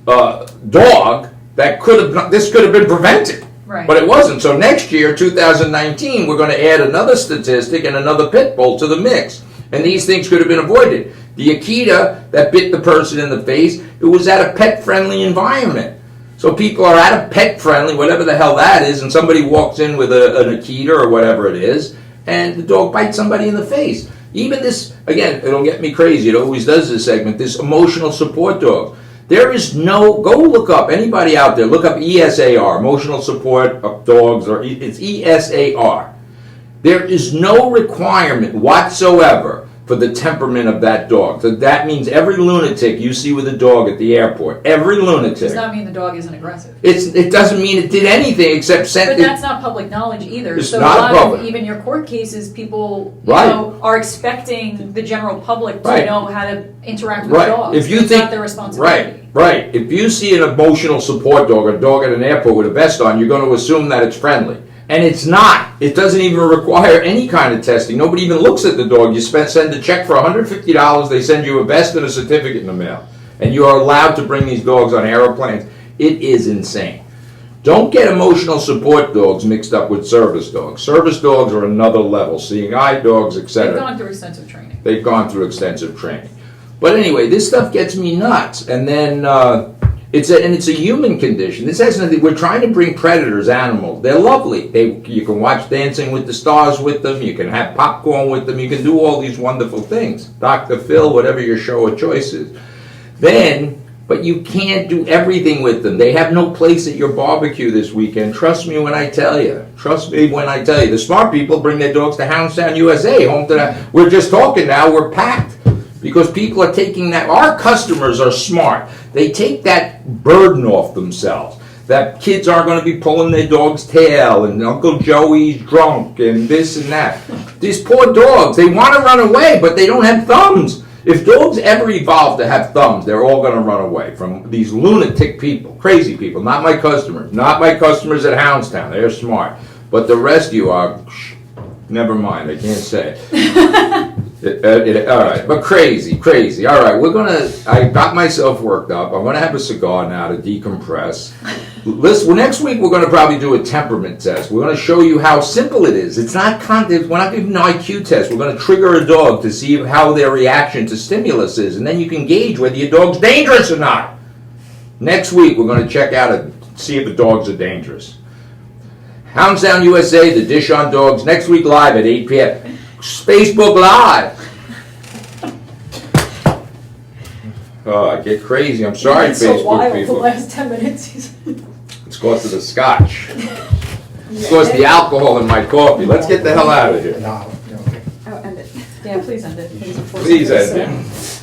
dog, this could have been prevented. Right. But it wasn't. So next year, 2019, we're going to add another statistic and another pit bull to the mix. And these things could have been avoided. The Akita that bit the person in the face, it was at a pet-friendly environment. So people are at a pet-friendly, whatever the hell that is, and somebody walks in with an Akita or whatever it is, and the dog bites somebody in the face. Even this, again, it'll get me crazy. It always does this segment, this emotional support dog. There is no, go look up, anybody out there, look up ESAR, emotional support of dogs, or it's ESAR. There is no requirement whatsoever for the temperament of that dog. So that means every lunatic you see with a dog at the airport, every lunatic. Does not mean the dog isn't aggressive. It doesn't mean it did anything except send But it. that's not public knowledge either. It's So not a lot public. of even your court cases, people Right. are expecting the general public to Right. know how to interact with Right. dogs. If you it's think not their responsibility. Right. If you see an emotional support dog, a dog at an airport with a vest on, you're going to assume that it's friendly. And it's not. It doesn't even require any kind of testing. Nobody even looks at the dog. You send a check for $150, they send you a vest and a certificate in the mail. And you are allowed to bring these dogs on airplanes. It is insane. Don't get emotional support dogs mixed up with service dogs. Service dogs are another level. Seeing eye dogs, They've etc. gone through extensive training. They've gone through extensive training. But anyway, this stuff gets me nuts. And then it's a human condition. This has nothing. We're trying to bring predators, animals. They're lovely. You can watch Dancing with the Stars with them. You can have popcorn with them. You can do all these wonderful things. Dr. Phil, whatever your show of choice is. But you can't do everything with them. They have no place at your barbecue this weekend. Trust me when I tell you. Trust me when I tell you. The smart people bring their dogs to Hounds Town USA, home to that. We're just talking now. We're packed. Because people are taking that, our customers are smart. They take that burden off themselves. That kids aren't going to be pulling their dog's tail, and Uncle Joey's drunk, and this and that. These poor dogs, they want to run away, but they don't have thumbs. If dogs ever evolve to have thumbs, they're all going to run away from these lunatic people, crazy people. Not my customers. Not my customers at Hounds Town. They're smart. But the rest of you are, never mind, I can't say it. All right, but crazy. All right, I got myself worked up. I'm going to have a cigar now to decompress. Next week, we're going to probably do a temperament test. We're going to show you how simple it is. It's not content. We're not giving an IQ test. We're going to trigger a dog to see how their reaction to stimulus is, and then you can gauge whether your dog's dangerous or not. Next week, we're going to check out and see if the dogs are dangerous. Hounds Town USA, the Dish on Dogs, next week live at 8 p.m. Facebook Live. Oh, I get crazy. I'm sorry, It's so Facebook wild people. the last 10 minutes. It's because of the scotch. It's because of the alcohol in my coffee. Let's get the hell out of here. No, okay. Oh, end it. Yeah, please end it. Please end it.